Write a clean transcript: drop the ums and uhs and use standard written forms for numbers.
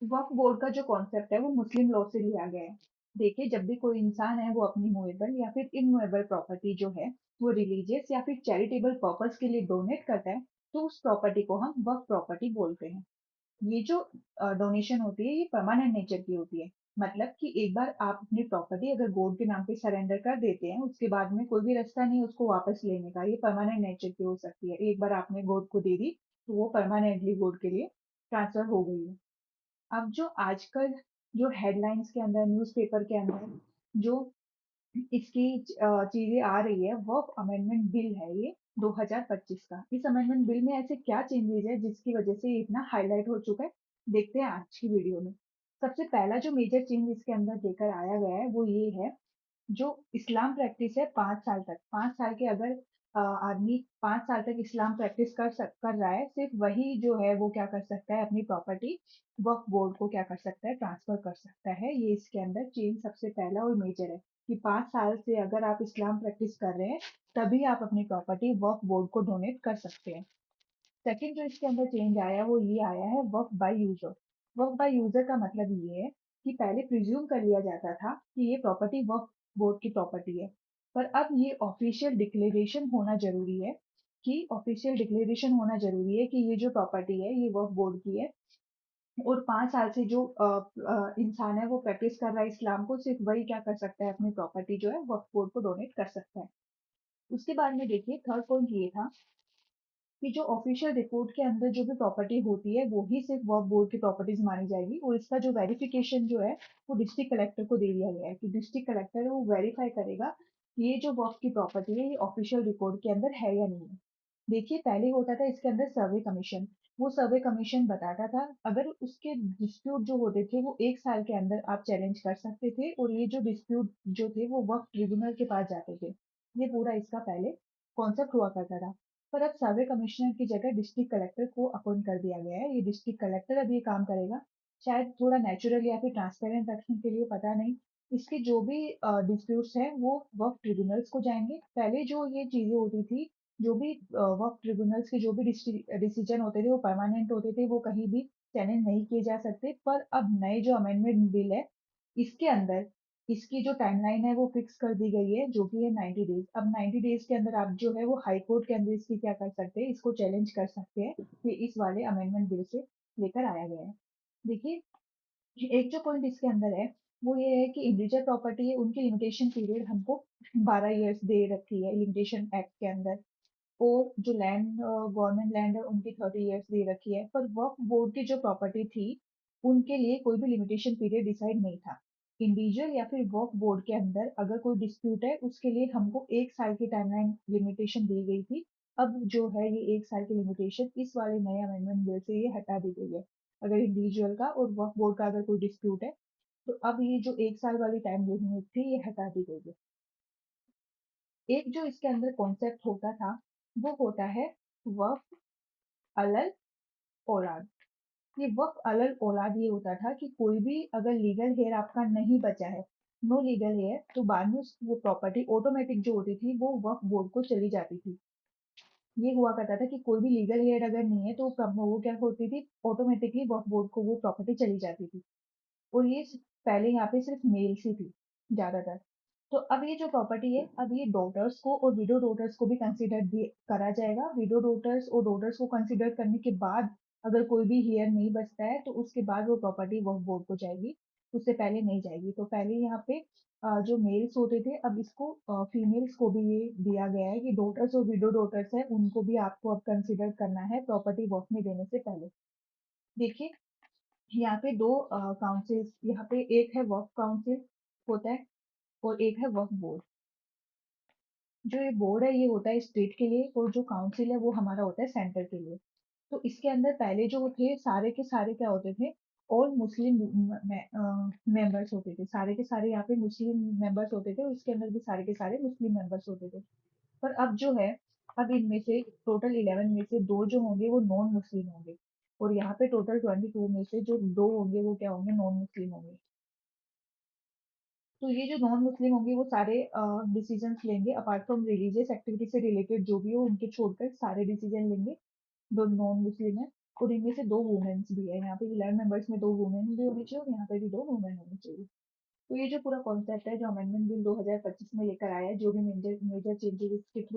वक्फ board का जो concept है वो मुस्लिम लॉ से लिया गया है। देखिए, जब भी कोई इंसान है वो अपनी मूवेबल या फिर इमूवेबल प्रॉपर्टी जो है वो रिलीजियस या फिर चैरिटेबल पर्पस के लिए डोनेट करता है, तो उस प्रॉपर्टी को हम वक्फ प्रॉपर्टी बोलते हैं। ये जो डोनेशन होती है ये परमानेंट नेचर की होती है। मतलब कि एक बार आप अपनी प्रॉपर्टी अगर गॉड के नाम पे सरेंडर कर देते हैं, उसके बाद में कोई भी रास्ता नहीं है उसको वापस लेने का। ये परमानेंट नेचर की हो सकती है। एक बार आपने गॉड को दे दी तो वो परमानेंटली गॉड के लिए ट्रांसफर हो गई है। अब जो आजकल जो हेडलाइंस के अंदर, न्यूज़पेपर के अंदर जो इसकी चीज़ें आ रही है, वर्क अमेंडमेंट बिल है ये 2025 का। इस अमेंडमेंट बिल में ऐसे क्या चेंजेस है जिसकी वजह से ये इतना हाईलाइट हो चुका है? देखते हैं आज की वीडियो में। सबसे पहला जो मेजर चेंज इसके अंदर लेकर आया गया है वो ये है, जो इस्लाम प्रैक्टिस है 5 साल तक, 5 साल के अगर आदमी 5 साल तक इस्लाम प्रैक्टिस कर रहा है, सिर्फ वही जो है वो क्या कर सकता है, अपनी प्रॉपर्टी वक्फ बोर्ड को क्या कर सकता है, ट्रांसफर कर सकता है। ये इसके अंदर चेंज सबसे पहला और मेजर है कि 5 साल से अगर आप इस्लाम प्रैक्टिस कर रहे हैं तभी आप अपनी प्रॉपर्टी वक्फ बोर्ड को डोनेट कर सकते हैं। सेकंड जो इसके अंदर चेंज आया वो ये आया है, वक्फ बाय यूजर। वक्फ बाय यूजर का मतलब ये है कि पहले प्रिज्यूम कर लिया जाता था कि ये प्रॉपर्टी वक्फ बोर्ड की प्रॉपर्टी है, पर अब ये ऑफिशियल डिक्लेरेशन होना जरूरी है, कि ये जो प्रॉपर्टी है ये वक्फ बोर्ड की है। और 5 साल से जो इंसान है वो प्रैक्टिस कर रहा है इस्लाम को, सिर्फ वही क्या कर सकता है, अपनी प्रॉपर्टी जो है वक्फ बोर्ड को डोनेट कर सकता है। उसके बाद में देखिए, थर्ड पॉइंट ये था कि जो ऑफिशियल रिपोर्ट के अंदर जो भी प्रॉपर्टी होती है वो ही सिर्फ वक्फ बोर्ड की प्रॉपर्टीज मानी जाएगी, और इसका जो वेरिफिकेशन जो है वो डिस्ट्रिक्ट कलेक्टर को दे दिया गया है कि डिस्ट्रिक्ट कलेक्टर है वो वेरीफाई करेगा कि ये जो वक्फ की प्रॉपर्टी है ये ऑफिशियल रिकॉर्ड के अंदर है या नहीं है। देखिए, पहले होता था इसके अंदर सर्वे कमीशन। वो सर्वे कमीशन बताता था, अगर उसके डिस्प्यूट जो होते थे वो 1 साल के अंदर आप चैलेंज कर सकते थे, और ये जो डिस्प्यूट जो थे वो वक्फ ट्रिब्यूनल के पास जाते थे। ये पूरा इसका पहले कॉन्सेप्ट हुआ करता था। पर अब सर्वे कमिश्नर की जगह डिस्ट्रिक्ट कलेक्टर को अपॉइंट कर दिया गया है। ये डिस्ट्रिक्ट कलेक्टर अब ये काम करेगा। शायद थोड़ा नेचुरल या फिर ट्रांसपेरेंट रखने के लिए, पता नहीं। इसके जो भी डिस्प्यूट्स हैं वो वक्फ ट्रिब्यूनल्स को जाएंगे। पहले जो ये चीजें होती थी, जो भी वक्फ ट्रिब्यूनल्स के जो भी डिसीजन होते थे वो परमानेंट होते थे, वो कहीं भी चैलेंज नहीं किए जा सकते। पर अब नए जो अमेंडमेंट बिल है इसके अंदर इसकी जो टाइमलाइन है वो फिक्स कर दी गई है, जो कि है 90 डेज। अब 90 डेज के अंदर आप जो है वो हाई कोर्ट के अंदर इसकी क्या कर सकते हैं, इसको चैलेंज कर सकते हैं कि इस वाले अमेंडमेंट बिल से लेकर आया गया है। देखिए, एक जो पॉइंट इसके अंदर है वो ये है कि इंडिविजुअल प्रॉपर्टी है उनकी लिमिटेशन पीरियड हमको 12 ईयर्स दे रखी है लिमिटेशन एक्ट के अंदर। और जो लैंड, गवर्नमेंट लैंड है उनकी 30 ईयर्स दे रखी है। पर वक्फ बोर्ड की जो प्रॉपर्टी थी उनके लिए कोई भी लिमिटेशन पीरियड डिसाइड नहीं था। इंडिविजुअल या फिर वक्फ बोर्ड के अंदर अगर कोई डिस्प्यूट है उसके लिए हमको 1 साल की टाइमलाइन लिमिटेशन दी गई थी। अब जो है ये 1 साल की लिमिटेशन इस वाले नए अमेंडमेंट बिल से ये हटा दी गई है। अगर इंडिविजुअल का और वक्फ बोर्ड का अगर कोई डिस्प्यूट है तो अब ये जो 1 साल वाली टाइम लिमिट थी ये हटा दी गई है। एक जो इसके अंदर कॉन्सेप्ट होता था वो होता है वक्फ अलल औलाद। ये वक्फ अलल औलाद ये होता था कि कोई भी अगर लीगल हेयर आपका नहीं बचा है, नो लीगल हेयर, तो बाद में वो प्रॉपर्टी ऑटोमेटिक जो होती थी वो वक्फ बोर्ड को चली जाती थी। ये हुआ करता था कि कोई भी लीगल हेयर अगर नहीं है तो वो क्या होती थी, ऑटोमेटिकली वक्फ बोर्ड को वो प्रॉपर्टी चली जाती थी। और ये पहले यहाँ पे सिर्फ मेल्स ही थी ज्यादातर। तो अब ये जो प्रॉपर्टी है अब ये डॉटर्स को और विडो डॉटर्स को भी कंसीडर करा जाएगा। विडो डॉटर्स और डॉटर्स को कंसीडर करने के बाद अगर कोई भी हेयर नहीं बचता है तो उसके बाद वो प्रॉपर्टी वक्फ बोर्ड को जाएगी, उससे पहले नहीं जाएगी। तो पहले यहाँ पे जो मेल्स होते थे अब इसको फीमेल्स को भी ये दिया गया है कि डॉटर्स और विडो डॉटर्स है उनको भी आपको अब कंसीडर करना है प्रॉपर्टी वक्फ में देने से पहले। देखिए, यहाँ पे दो काउंसिल, यहाँ पे एक है वक्फ काउंसिल होता है और एक है वक्फ बोर्ड। जो ये बोर्ड है ये होता है स्टेट के लिए, और जो काउंसिल है वो हमारा होता है सेंटर के लिए। तो इसके अंदर पहले जो थे सारे के सारे क्या होते थे, ऑल मुस्लिम मेंबर्स होते थे। सारे के सारे यहाँ पे मुस्लिम मेंबर्स होते थे और इसके अंदर भी सारे के सारे मुस्लिम मेंबर्स होते थे। पर अब जो है, अब इनमें से टोटल 11 में से दो जो होंगे वो नॉन मुस्लिम होंगे, और यहाँ पे टोटल 22 में से जो दो होंगे वो क्या होंगे, नॉन मुस्लिम होंगे। तो ये जो नॉन मुस्लिम होंगे वो सारे डिसीजंस लेंगे अपार्ट फ्रॉम रिलीजियस एक्टिविटी से रिलेटेड जो भी हो उनके छोड़कर सारे डिसीजन लेंगे, जो नॉन मुस्लिम है। और इनमें से 2 वुमेन्स भी है। यहाँ पे 11 मेंबर्स में 2 वुमेन भी होनी चाहिए और यहाँ पे भी 2 वुमेन होनी चाहिए। तो ये जो पूरा कॉन्सेप्ट है जो अमेंडमेंट बिल 2025 में लेकर आया है, जो भी मेजर मेजर चेंजेस इसके थ्रू